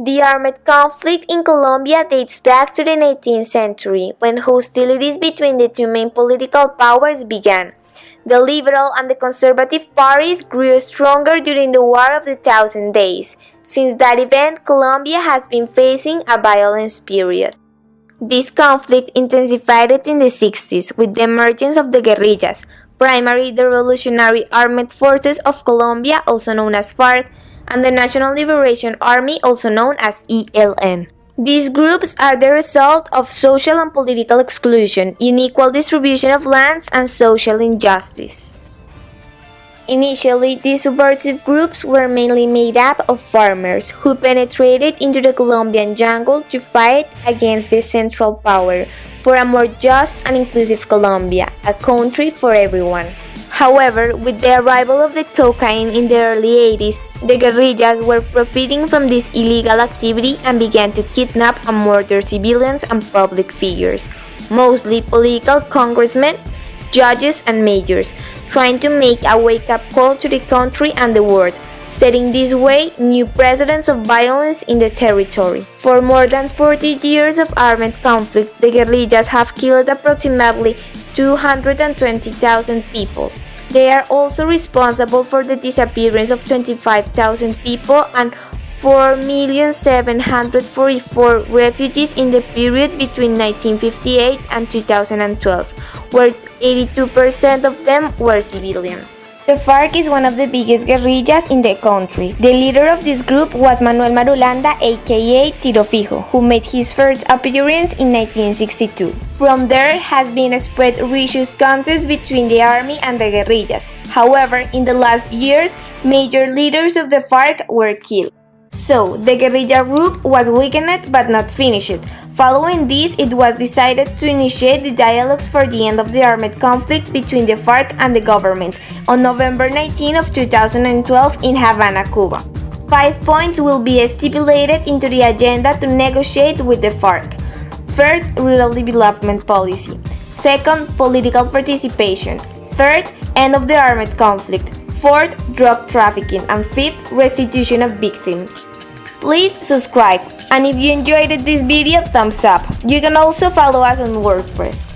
The armed conflict in Colombia dates back to the 19th century, when hostilities between the two main political powers began. The liberal and the conservative parties grew stronger during the War of the Thousand Days. Since that event, Colombia has been facing a violence period. This conflict intensified in the 60s with the emergence of the guerrillas, primarily the Revolutionary Armed Forces of Colombia, also known as FARC, and the National Liberation Army, also known as ELN. These groups are the result of social and political exclusion, unequal distribution of lands, and social injustice. Initially, these subversive groups were mainly made up of farmers who penetrated into the Colombian jungle to fight against the central power for a more just and inclusive Colombia, a country for everyone. However, with the arrival of the cocaine in the early 80s, the guerrillas were profiting from this illegal activity and began to kidnap and murder civilians and public figures, mostly political congressmen, judges, and mayors, trying to make a wake-up call to the country and the world, setting this way new precedents of violence in the territory. For more than 40 years of armed conflict, the guerrillas have killed approximately 220,000 people. They are also responsible for the disappearance of 25,000 people and 4,744,000 refugees in the period between 1958 and 2012, where 82% of them were civilians. The FARC is one of the biggest guerrillas in the country. The leader of this group was Manuel Marulanda, aka Tiro Fijo, who made his first appearance in 1962. From there has been a spread vicious contest between the army and the guerrillas. However, in the last years, major leaders of the FARC were killed. So, the guerrilla group was weakened but not finished. Following this, it was decided to initiate the dialogues for the end of the armed conflict between the FARC and the government on November 19 of 2012 in Havana, Cuba. 5 points will be stipulated into the agenda to negotiate with the FARC. First, rural development policy. Second, political participation. Third, end of the armed conflict. Fourth, drug trafficking. And fifth, restitution of victims. Please subscribe, and if you enjoyed this video, thumbs up. You can also follow us on WordPress.